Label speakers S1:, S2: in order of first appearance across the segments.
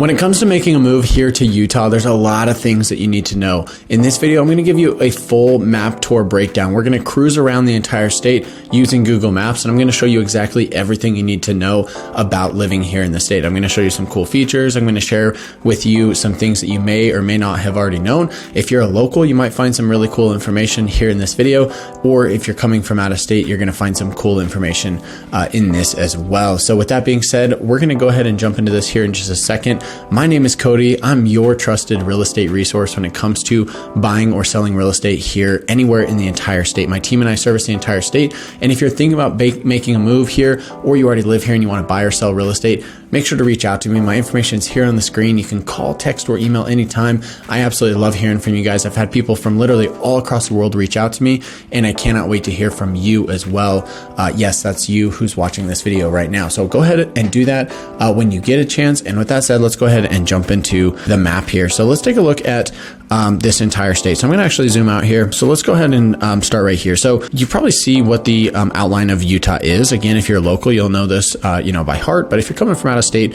S1: When it comes to making a move here to Utah, there's a lot of things that you need to know. In this video, I'm going to give you a full map tour breakdown. We're going to cruise around the entire state using Google Maps, and I'm going to show you exactly everything you need to know about living here in the state. I'm going to show you some cool features. I'm going to share with you some things that you may or may not have already known. If you're a local, you might find some really cool information here in this video, or if you're coming from out of state, you're going to find some cool information in this as well. So with that being said, we're going to go ahead and jump into this here in just a second. My name is Cody. I'm your trusted real estate resource when it comes to buying or selling real estate here anywhere in the entire state. My team and I service the entire state. And if you're thinking about making a move here, or you already live here and you want to buy or sell real estate, make sure to reach out to me. My information is here on the screen. You can call, text, or email anytime. I absolutely love hearing from you guys. I've had people from literally all across the world reach out to me, and I cannot wait to hear from you as well. Yes, that's you who's watching this video right now. So go ahead and do that when you get a chance. And with that said, let's go ahead and jump into the map here. So let's take a look at this entire state. So I'm going to actually zoom out here. So let's go ahead and start right here. So you probably see what the outline of Utah is. Again, if you're local, you'll know this, by heart. But if you're coming from out of state,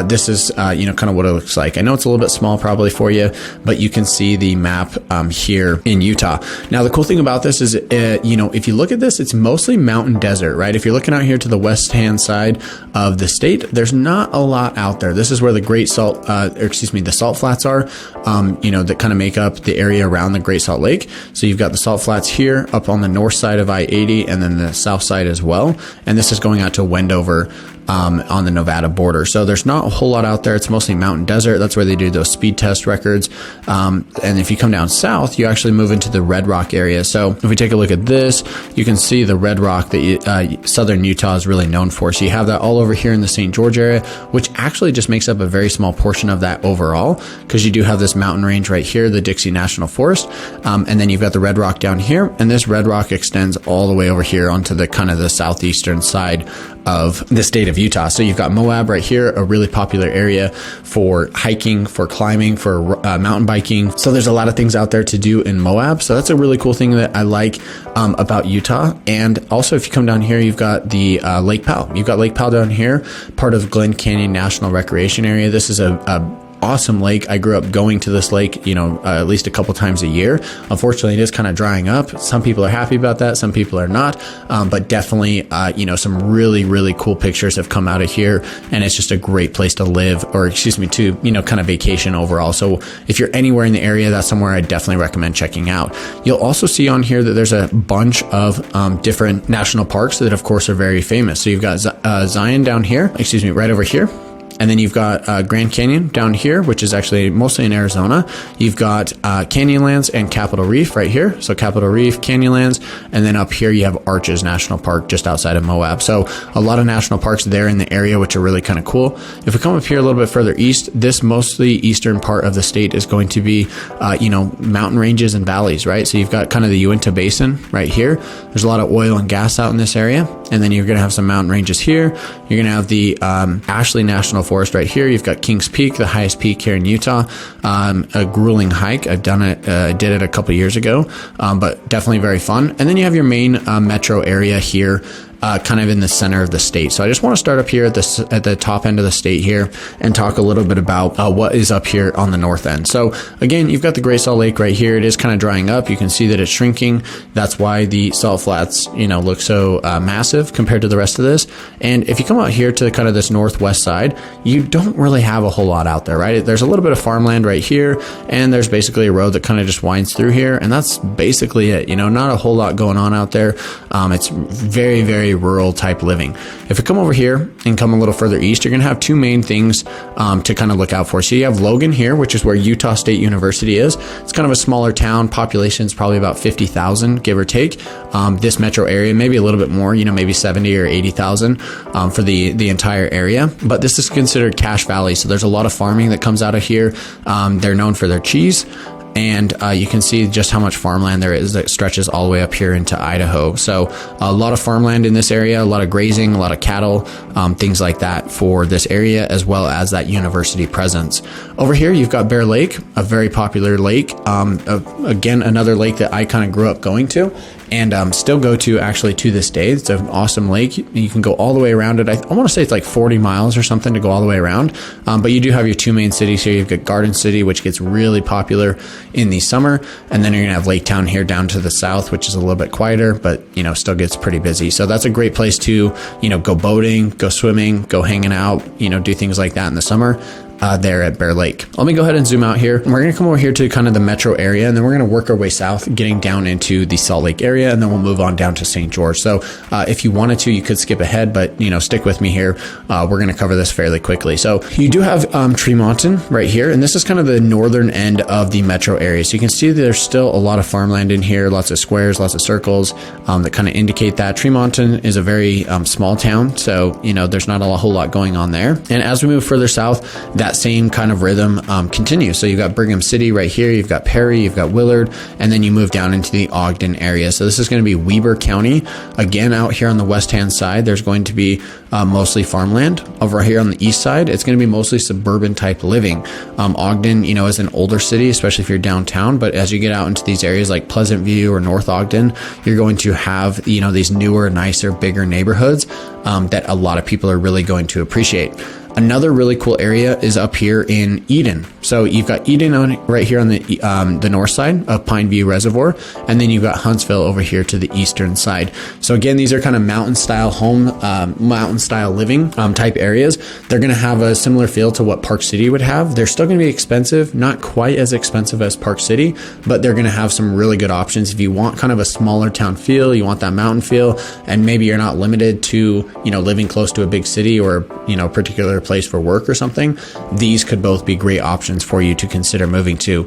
S1: this is, kind of what it looks like. I know it's a little bit small probably for you, but you can see the map here in Utah. Now, the cool thing about this is, if you look at this, it's mostly mountain desert, right? If you're looking out here to the west-hand side of the state, there's not a lot out there. This is where the the salt flats are, that kind of make up the area around the Great Salt Lake. So you've got the salt flats here up on the north side of I-80 and then the south side as well. And this is going out to Wendover on the Nevada border. So there's not a whole lot out there. It's mostly mountain desert. That's where they do those speed test records. And if you come down south, you actually move into the Red Rock area. So if we take a look at this, you can see the Red Rock that southern Utah is really known for. So you have that all over here in the St. George area, which actually just makes up a very small portion of that overall, because you do have this mountain range right here, the Dixie National Forest. And then you've got the Red Rock down here, and this Red Rock extends all the way over here onto the kind of the southeastern side of the state of Utah. So you've got Moab right here, a really popular area for hiking, for climbing, for mountain biking. So there's a lot of things out there to do in Moab. So that's a really cool thing that I like about Utah. And also, if you come down here, you've got the Lake Powell. You've got Lake Powell down here, part of Glen Canyon National Recreation Area. This is a awesome lake. I grew up going to this lake, at least a couple times a year. Unfortunately, it is kind of drying up. Some people are happy about that. Some people are not. But definitely, some really, really cool pictures have come out of here, and it's just a great place to live, or to, kind of vacation overall. So if you're anywhere in the area, that's somewhere I definitely recommend checking out. You'll also see on here that there's a bunch of different national parks that, of course, are very famous. So you've got Zion down here, right over here. And then you've got Grand Canyon down here, which is actually mostly in Arizona. You've got Canyonlands and Capitol Reef right here. So Capitol Reef, Canyonlands, and then up here you have Arches National Park just outside of Moab. So a lot of national parks there in the area, which are really kind of cool. If we come up here a little bit further east, this mostly eastern part of the state is going to be, mountain ranges and valleys, right? So you've got kind of the Uinta Basin right here. There's a lot of oil and gas out in this area. And then you're going to have some mountain ranges here. You're going to have the Ashley National Forest right here. You've got Kings Peak, the highest peak here in Utah. A grueling hike. I've done it. I did it a couple years ago, but definitely very fun. And then you have your main metro area here, kind of in the center of the state. So I just want to start up here at the top end of the state here and talk a little bit about what is up here on the north end. So again, you've got the Great Salt Lake right here. It is kind of drying up. You can see that it's shrinking. That's why the salt flats, look so massive compared to the rest of this. And if you come out here to kind of this northwest side, you don't really have a whole lot out there, right? There's a little bit of farmland right here, and there's basically a road that kind of just winds through here, and that's basically it. Not a whole lot going on out there. It's very, very rural type living. If we come over here and come a little further east, you're going to have two main things to kind of look out for. So you have Logan here, which is where Utah State University is. It's kind of a smaller town. Population is probably about 50,000, give or take. This metro area, maybe a little bit more, maybe 70 or 80,000 for the entire area. But this is considered Cache Valley. So there's a lot of farming that comes out of here. They're known for their cheese. And you can see just how much farmland there is that stretches all the way up here into Idaho. So a lot of farmland in this area, a lot of grazing, a lot of cattle, things like that for this area, as well as that university presence. Over here, you've got Bear Lake, a very popular lake. Again, another lake that I kind of grew up going to. and still go to actually to this day. It's an awesome lake. You can go all the way around it. I want to say it's like 40 miles or something to go all the way around. But you do have your two main cities here. You've got Garden City, which gets really popular in the summer. And then you're going to have Lake Town here down to the south, which is a little bit quieter, but, you know, still gets pretty busy. So that's a great place to, you know, go boating, go swimming, go hanging out, you know, do things like that in the summer. There at Bear Lake. Let me go ahead and zoom out here. We're going to come over here to kind of the metro area, and then we're going to work our way south, getting down into the Salt Lake area, and then we'll move on down to St. George. So if you wanted to, you could skip ahead, but, you know, stick with me here. We're going to cover this fairly quickly. So you do have Tremonton right here, and this is kind of the northern end of the metro area. So you can see there's still a lot of farmland in here, lots of squares, lots of circles that kind of indicate that. Tremonton is a very small town, so, you know, there's not a whole lot going on there. And as we move further south, that same kind of rhythm continues. So you've got Brigham City right here, you've got Perry, you've got Willard, and then you move down into the Ogden area. So this is going to be Weber County. Again, out here on the west-hand side, there's going to be mostly farmland. Over here on the east side, it's going to be mostly suburban type living. Ogden, you know, is an older city, especially if you're downtown, but as you get out into these areas like Pleasant View or North Ogden, you're going to have, you know, these newer, nicer, bigger neighborhoods that a lot of people are really going to appreciate. Another really cool area is up here in Eden. So you've got Eden right here on the north side of Pine View Reservoir, and then you've got Huntsville over here to the eastern side. So again, these are kind of mountain style mountain style living type areas. They're going to have a similar feel to what Park City would have. They're still going to be expensive, not quite as expensive as Park City, but they're going to have some really good options. If you want kind of a smaller town feel, you want that mountain feel, and maybe you're not limited to, you know, living close to a big city or, you know, particular place for work or something, these could both be great options for you to consider moving to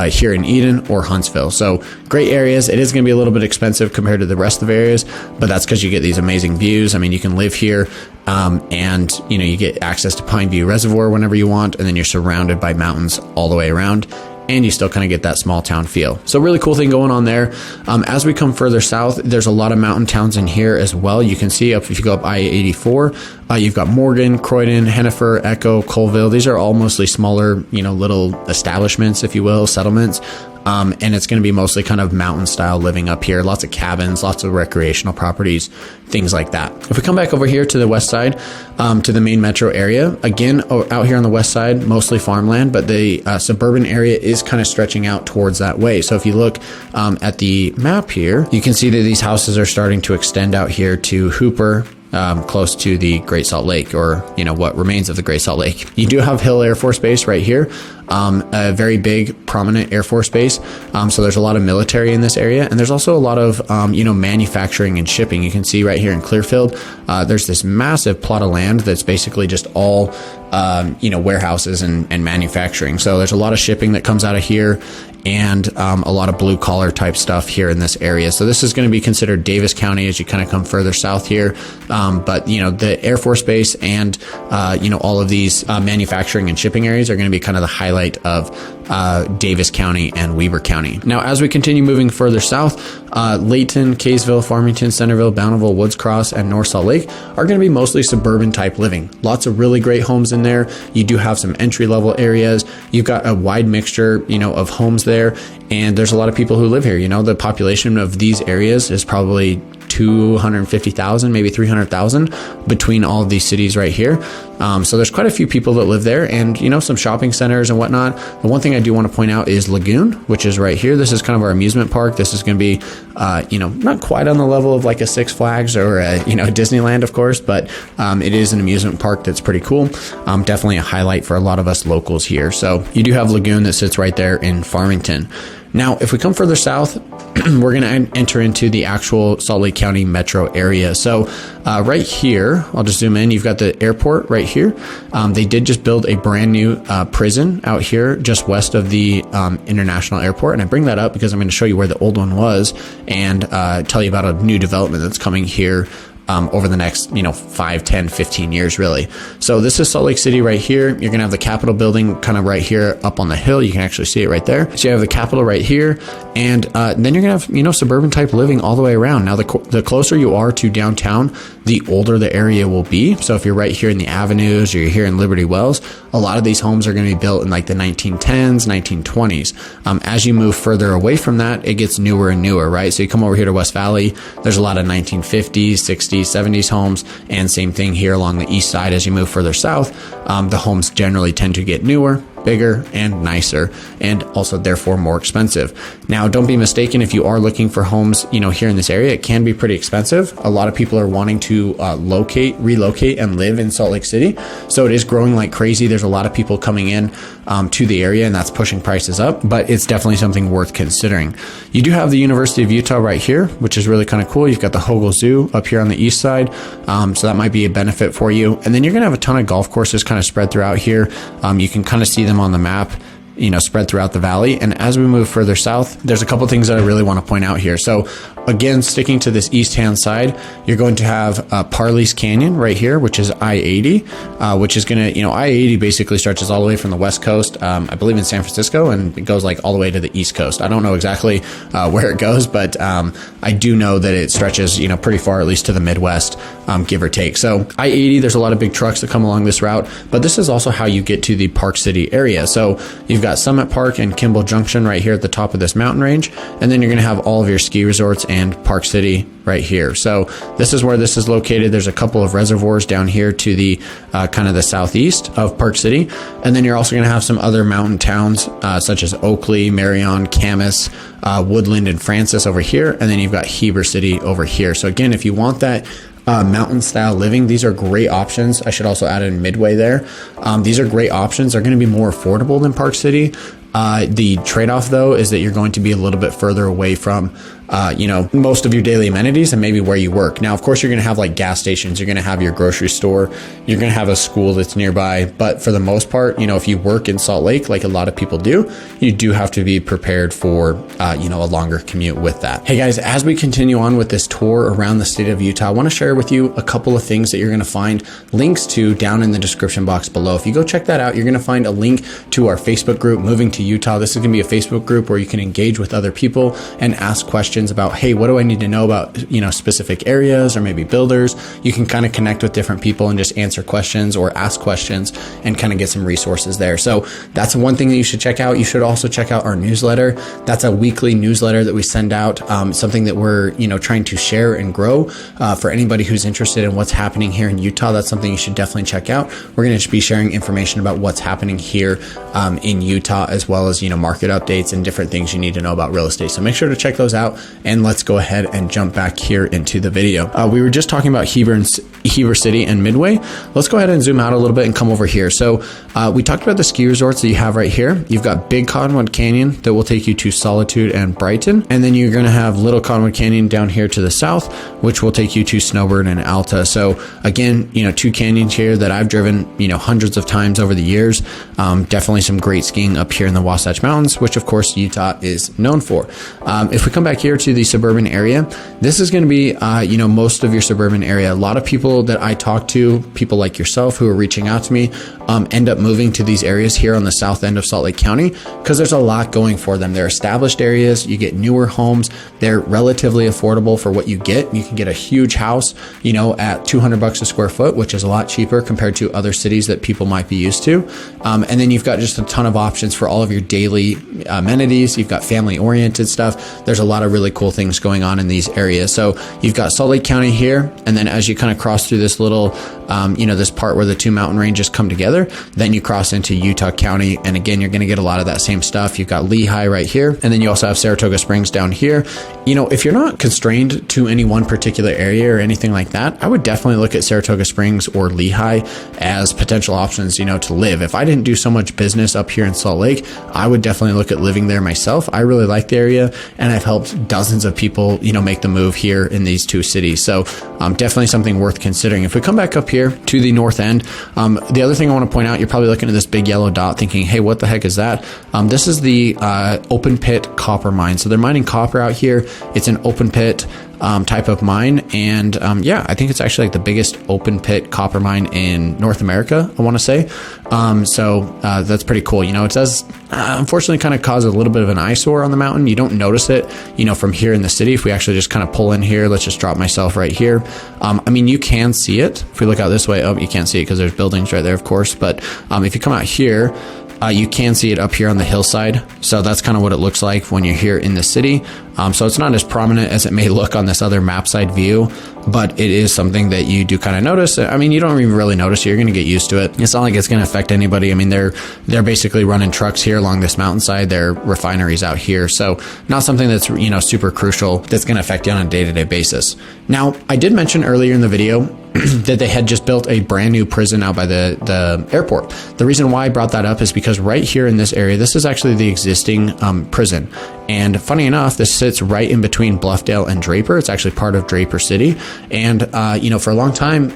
S1: here in Eden or Huntsville. So great areas. It is going to be a little bit expensive compared to the rest of the areas, but that's because you get these amazing views. I mean, you can live here and, you know, you get access to Pine View Reservoir whenever you want, and then you're surrounded by mountains all the way around, and you still kind of get that small town feel. So really cool thing going on there. As we come further south, there's a lot of mountain towns in here as well. You can see if you go up I-84, you've got Morgan, Croydon, Hennifer, Echo, Colville. These are all mostly smaller, you know, little establishments, if you will, settlements. And it's going to be mostly kind of mountain style living up here. Lots of cabins, lots of recreational properties, things like that. If we come back over here to the west side, to the main metro area, again, out here on the west side, mostly farmland, but the suburban area is kind of stretching out towards that way. So if you look at the map here, you can see that these houses are starting to extend out here to Hooper, close to the Great Salt Lake, or, you know, what remains of the Great Salt Lake. You do have Hill Air Force Base right here, a very big, prominent Air Force Base. So there's a lot of military in this area, and there's also a lot of, you know, manufacturing and shipping. You can see right here in Clearfield, there's this massive plot of land that's basically just all, you know, warehouses and manufacturing. So there's a lot of shipping that comes out of here, and a lot of blue collar type stuff here in this area. So this is going to be considered Davis County as you kind of come further south here. But, you know, the Air Force Base and, you know, all of these manufacturing and shipping areas are going to be kind of the highlight of Davis County and Weber County. Now, as we continue moving further south, Layton, Kaysville, Farmington, Centerville, Bountiful, Woods Cross, and North Salt Lake are going to be mostly suburban type living. Lots of really great homes in there. You do have some entry level areas. You've got a wide mixture, you know, of homes there, and there's a lot of people who live here. You know, the population of these areas is probably 250,000, maybe 300,000 between all of these cities right here. So there's quite a few people that live there, and, you know, some shopping centers and whatnot. The one thing I do want to point out is Lagoon, which is right here. This is kind of our amusement park. This is going to be, you know, not quite on the level of like a Six Flags or a, you know, Disneyland, of course, but it is an amusement park that's pretty cool. Definitely a highlight for a lot of us locals here. So you do have Lagoon that sits right there in Farmington. Now, if we come further south, we're going to enter into the actual Salt Lake County metro area. So right here, I'll just zoom in. You've got the airport right here. They did just build a brand new prison out here just west of the international airport. And I bring that up because I'm going to show you where the old one was and tell you about a new development that's coming here over the next, 5, 10, 15 years, really. So this is Salt Lake City right here. You're going to have the Capitol building kind of right here up on the hill. You can actually see it right there. So you have the Capitol right here. And then you're going to have, suburban type living all the way around. Now, the closer you are to downtown, the older the area will be. So if you're right here in the avenues or you're here in Liberty Wells, a lot of these homes are going to be built in like the 1910s, 1920s. As you move further away from that, it gets newer and newer, right? So you come over here to West Valley, there's a lot of 1950s, 60s, 70s homes, and same thing here along the east side. As you move further south, the homes generally tend to get newer, bigger, and nicer, and also therefore more expensive. Now, don't be mistaken, if you are looking for homes, here in this area, it can be pretty expensive. A lot of people are wanting to relocate, and live in Salt Lake City. So it is growing like crazy. There's a lot of people coming in to the area, and that's pushing prices up, but it's definitely something worth considering. You do have the University of Utah right here, which is really kind of cool. You've got the Hogle Zoo up here on the east side. So that might be a benefit for you. And then you're going to have a ton of golf courses kind of spread throughout here. You can kind of see them on the map, spread throughout the valley. And as we move further south, there's a couple things that I really want to point out here. So again, sticking to this east-hand side, you're going to have Parley's Canyon right here, which is I-80, which is going to, I-80 basically stretches all the way from the west coast, I believe in San Francisco, and it goes like all the way to the east coast. I don't know exactly where it goes, but I do know that it stretches, pretty far, at least to the Midwest, give or take. So I-80, there's a lot of big trucks that come along this route, but this is also how you get to the Park City area. So you've got Summit Park and Kimball Junction right here at the top of this mountain range, and then you're going to have all of your ski resorts and Park City right here. So this is where this is located. There's a couple of reservoirs down here to the kind of the southeast of Park City, and then you're also going to have some other mountain towns such as Oakley, Marion, Camas, Woodland, and Francis over here, and then you've got Heber City over here. So again, if you want that mountain style living, these are great options. I should also add in Midway there. These are great options. They're going to be more affordable than Park City. The trade-off though is that you're going to be a little bit further away from most of your daily amenities and maybe where you work. Now, of course, you're going to have like gas stations, you're going to have your grocery store, you're going to have a school that's nearby. But for the most part, if you work in Salt Lake, like a lot of people do, you do have to be prepared for, a longer commute with that. Hey guys, as we continue on with this tour around the state of Utah, I want to share with you a couple of things that you're going to find links to down in the description box below. If you go check that out, you're going to find a link to our Facebook group, Moving to Utah. This is going to be a Facebook group where you can engage with other people and ask questions about, hey, what do I need to know about, specific areas or maybe builders? You can kind of connect with different people and just answer questions or ask questions and kind of get some resources there. So that's one thing that you should check out. You should also check out our newsletter. That's a weekly newsletter that we send out, something that we're, trying to share and grow for anybody who's interested in what's happening here in Utah. That's something you should definitely check out. We're going to be sharing information about what's happening here in Utah, as well as, market updates and different things you need to know about real estate. So make sure to check those out, and let's go ahead and jump back here into the video. We were just talking about Heber City and Midway. Let's go ahead and zoom out a little bit and come over here. So we talked about the ski resorts that you have right here. You've got Big Cottonwood Canyon that will take you to Solitude and Brighton. And then you're going to have Little Cottonwood Canyon down here to the south, which will take you to Snowbird and Alta. So again, two canyons here that I've driven, hundreds of times over the years. Definitely some great skiing up here in the Wasatch Mountains, which of course Utah is known for. If we come back here to the suburban area, this is going to be, most of your suburban area. A lot of people that I talk to, people like yourself who are reaching out to me, end up moving to these areas here on the south end of Salt Lake County because there's a lot going for them. They're established areas. You get newer homes. They're relatively affordable for what you get. You can get a huge house, at $200 a square foot, which is a lot cheaper compared to other cities that people might be used to. And then you've got just a ton of options for all of your daily amenities. You've got family-oriented stuff. There's a lot of really cool things going on in these areas. So you've got Salt Lake County here, and then as you kind of cross through this little, this part where the two mountain ranges come together, then you cross into Utah County, and again, you're going to get a lot of that same stuff. You've got Lehigh right here, and then you also have Saratoga Springs down here. If you're not constrained to any one particular area or anything like that, I would definitely look at Saratoga Springs or Lehigh as potential options, to live. If I didn't do so much business up here in Salt Lake, I would definitely look at living there myself. I really like the area, and I've helped dozens of people, make the move here in these two cities. So definitely something worth considering. If we come back up here to the north end, the other thing I want to point out, you're probably looking at this big yellow dot thinking, hey, what the heck is that? This is the open pit copper mine. So they're mining copper out here. It's an open pit. type of mine. And yeah, I think it's actually like the biggest open pit copper mine in North America, I want to say. So that's pretty cool. You know, it does unfortunately kind of cause a little bit of an eyesore on the mountain. You don't notice it, you know, from here in the city. If we actually just kind of pull in here, let's just drop myself right here. I mean, you can see it. If we look out this way, oh, you can't see it because there's buildings right there, of course. But if you come out here, you can see it up here on the hillside. So that's kind of what it looks like when you're here in the city. So it's not as prominent as it may look on this other map side view, but it is something that you do kind of notice. I mean, you don't even really notice it. You're going to get used to it. It's not like it's going to affect anybody. I mean, they're basically running trucks here along this mountainside. Their refineries out here. So not something that's, you know, super crucial that's going to affect you on a day-to-day basis. Now, I did mention earlier in the video that they had just built a brand new prison out by the airport. The reason why I brought that up is because right here in this area, this is actually the existing prison. And funny enough, this sits right in between Bluffdale and Draper. It's actually part of Draper City. And, you know, for a long time,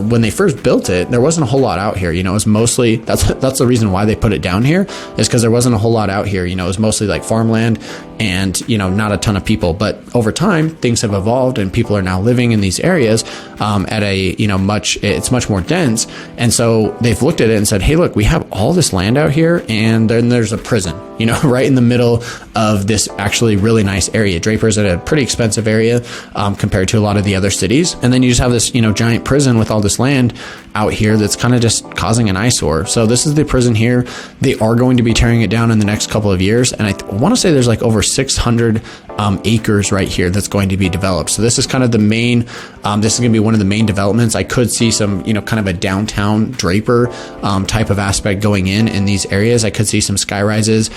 S1: when they first built it, there wasn't a whole lot out here. You know, it was mostly, that's the reason why they put it down here, is because there wasn't a whole lot out here. You know, it was mostly like farmland and, you know, not a ton of people. But over time, things have evolved and people are now living in these areas at a, you know, it's much more dense. And so they've looked at it and said, hey, look, we have all this land out here and then there's a prison, you know, right in the middle of this actually really nice area. Draper's at a pretty expensive area compared to a lot of the other cities. And then you just have this, you know, giant prison with all this land out here that's kind of just causing an eyesore. So this is the prison here. They are going to be tearing it down in the next couple of years. And I want to say there's like over 600 acres right here that's going to be developed. So this is kind of the main, this is going to be one of the main developments. I could see some, you know, kind of a downtown Draper type of aspect going in these areas. I could see some sky rises,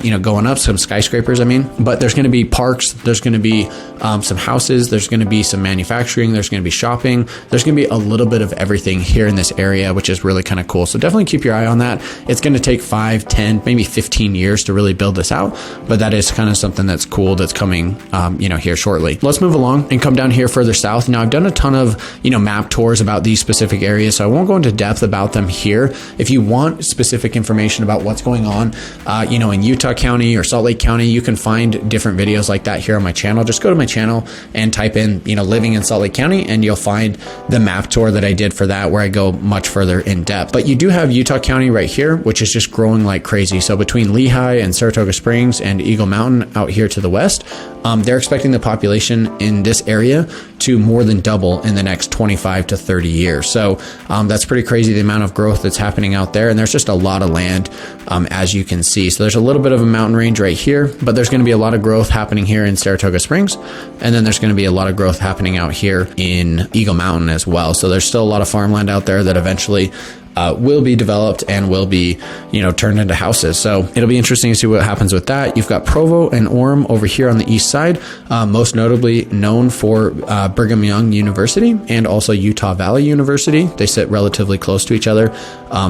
S1: you know, going up, some skyscrapers, I mean, but there's going to be parks, there's going to be some houses, there's going to be some manufacturing, there's going to be shopping, there's going to be a little bit of everything here in this area, which is really kind of cool. So definitely keep your eye on that. It's going to take 5, 10, maybe 15 years to really build this out, but that is kind of something that's cool that's coming, you know, here shortly. Let's move along and come down here further south. Now I've done a ton of, you know, map tours about these specific areas, so I won't go into depth about them here. If you want specific information about what's going on, you know, in Utah County or Salt Lake County, you can find different videos like that here on my channel. Just go to my channel and type in, you know, living in Salt Lake County, and you'll find the map tour that I did for that, where I go much further in depth. But you do have Utah County right here, which is just growing like crazy. So between Lehigh and Saratoga Springs and Eagle Mountain out here to the west, they're expecting the population in this area to more than double in the next 25 to 30 years. So that's pretty crazy, the amount of growth that's happening out there. And there's just a lot of land, as you can see. So there's a little bit of a mountain range right here, but there's going to be a lot of growth happening here in Saratoga Springs. And then there's going to be a lot of growth happening out here in Eagle Mountain as well. So there's still a lot of farmland out there that eventually will be developed and will be, you know, turned into houses. So it'll be interesting to see what happens with that. You've got Provo and Orem over here on the east side, most notably known for Brigham Young University and also Utah Valley University. They sit relatively close to each other.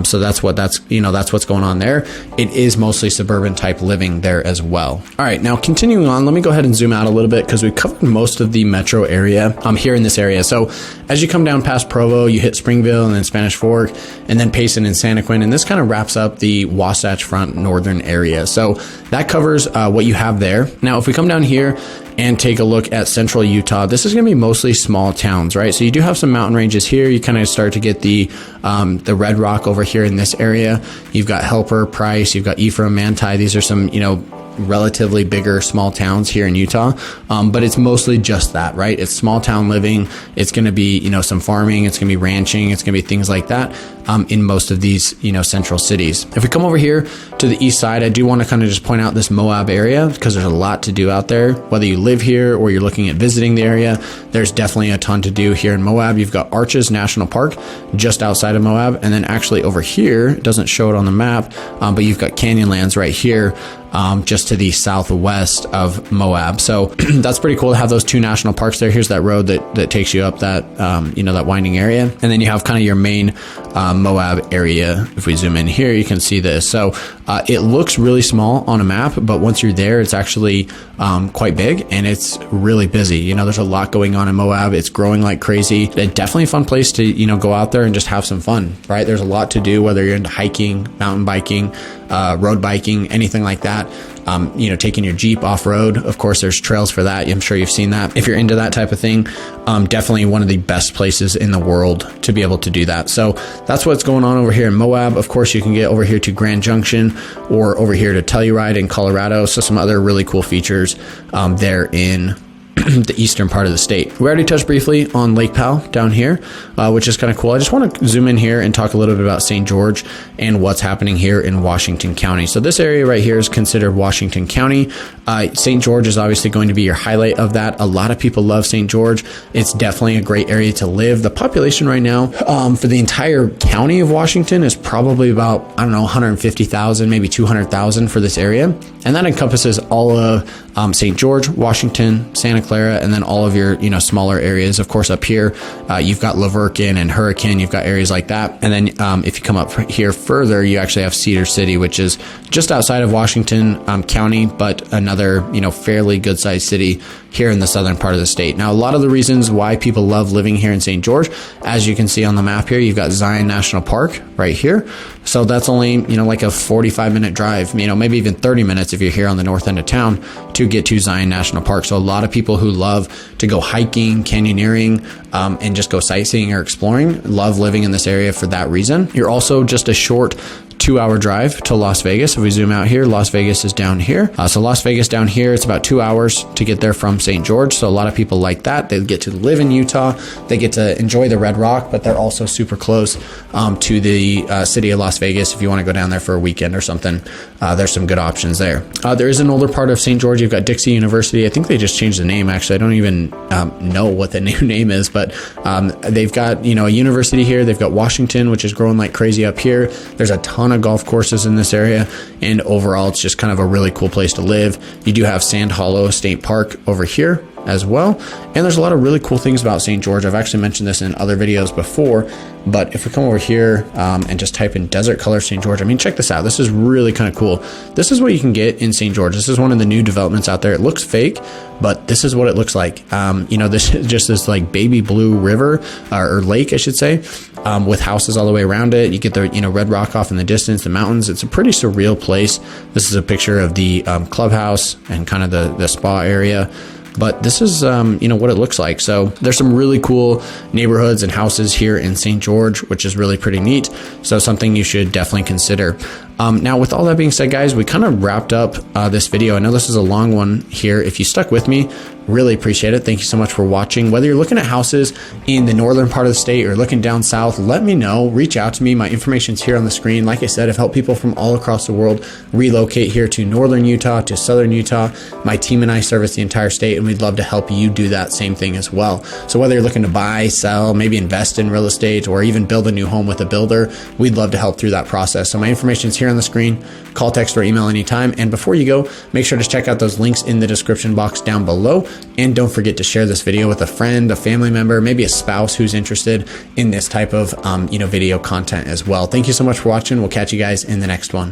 S1: So that's what's going on there. It is mostly suburban type living there as well. All right, now continuing on, let me go ahead and zoom out a little bit because we've covered most of the metro area here in this area. So as you come down past Provo, you hit Springville and then Spanish Fork, and then Payson and Santaquin, and this kind of wraps up the Wasatch Front northern area. So that covers what you have there. Now, if we come down here and take a look at central Utah, this is going to be mostly small towns, right? So you do have some mountain ranges here. You kind of start to get the Red Rock over here in this area. You've got Helper, Price, you've got Ephraim, Manti. These are some, you know, relatively bigger small towns here in Utah, but it's mostly just that, right? It's small town living. It's going to be, you know, some farming. It's going to be ranching. It's going to be things like that in most of these, you know, central cities. If we come over here to the east side, I do want to kind of just point out this Moab area because there's a lot to do out there. Whether you live here or you're looking at visiting the area, there's definitely a ton to do here in Moab. You've got Arches National Park just outside of Moab, and then actually over here, it doesn't show it on the map, but you've got Canyonlands right here, just to the southwest of Moab. So that's pretty cool to have those two national parks there. Here's that road that takes you up that, you know, that winding area. And then you have kind of your main Moab area. If we zoom in here, you can see this. So it looks really small on a map, but once you're there, it's actually quite big and it's really busy. You know, there's a lot going on in Moab. It's growing like crazy. It's definitely a fun place to, you know, go out there and just have some fun, right? There's a lot to do, whether you're into hiking, mountain biking, road biking, anything like that. taking your Jeep off-road. Of course, there's trails for that. I'm sure you've seen that. If you're into that type of thing, definitely one of the best places in the world to be able to do that. So that's what's going on over here in Moab. Of course, you can get over here to Grand Junction or over here to Telluride in Colorado. So some other really cool features there in the eastern part of the state. We already touched briefly on Lake Powell down here, which is kind of cool. I just want to zoom in here and talk a little bit about St. George and what's happening here in Washington County. So this area right here is considered Washington County. St. George is obviously going to be your highlight of that. A lot of people love St. George. It's definitely a great area to live. The population right now for the entire county of Washington is probably about, 150,000, maybe 200,000 for this area. And that encompasses all of St. George, Washington, Santa Clara, and then all of your, smaller areas. Of course, up here, you've got La Verkin and Hurricane. You've got areas like that. And then if you come up here further, you actually have Cedar City, which is just outside of Washington County, but another, fairly good sized city here in the southern part of the state. Now, a lot of the reasons why people love living here in St. George, as you can see on the map here, you've got Zion National Park right here. So that's only, like a 45-minute drive, maybe even 30 minutes if you're here on the north end of town to get to Zion National Park. So a lot of people who love to go hiking, canyoneering, and just go sightseeing or exploring love living in this area for that reason. You're also just a short 2-hour drive to Las Vegas. If we zoom out here, Las Vegas is down here. So Las Vegas down here, it's about 2 hours to get there from St. George. So a lot of people like that. They get to live in Utah. They get to enjoy the Red Rock, but they're also super close to the city of Las Vegas. If you want to go down there for a weekend or something, there's some good options there. There is an older part of St. George. You've got Dixie University. I think they just changed the name. Actually, I don't even know what the new name is, but they've got, a university here. They've got Washington, which is growing like crazy up here. There's a ton of golf courses in this area, and overall it's just kind of a really cool place to live. You do have Sand Hollow State Park over here as well, and there's a lot of really cool things about St. George. I've actually mentioned this in other videos before, but if we come over here and just type in Desert Color St. George, check this out. This is really kind of cool. This is what you can get in St. George. This is one of the new developments out there. It looks fake, but this is what it looks like. This is just this like baby blue river or lake, I should say, with houses all the way around it. You get the Red Rock off in the distance, the mountains. It's a pretty surreal place. This is a picture of the clubhouse and kind of the spa area. But this is, what it looks like. So there's some really cool neighborhoods and houses here in St. George, which is really pretty neat. So something you should definitely consider. Now, with all that being said, guys, we kind of wrapped up this video. I know this is a long one here. If you stuck with me, really appreciate it. Thank you so much for watching. Whether you're looking at houses in the northern part of the state or looking down south, let me know. Reach out to me. My information's here on the screen. Like I said, I've helped people from all across the world relocate here to northern Utah, to southern Utah. My team and I service the entire state, and we'd love to help you do that same thing as well. So whether you're looking to buy, sell, maybe invest in real estate, or even build a new home with a builder, we'd love to help through that process. So my information's here on the screen. Call, text, or email anytime. And before you go, make sure to check out those links in the description box down below. And don't forget to share this video with a friend, a family member, maybe a spouse who's interested in this type of video content as well. Thank you so much for watching. We'll catch you guys in the next one.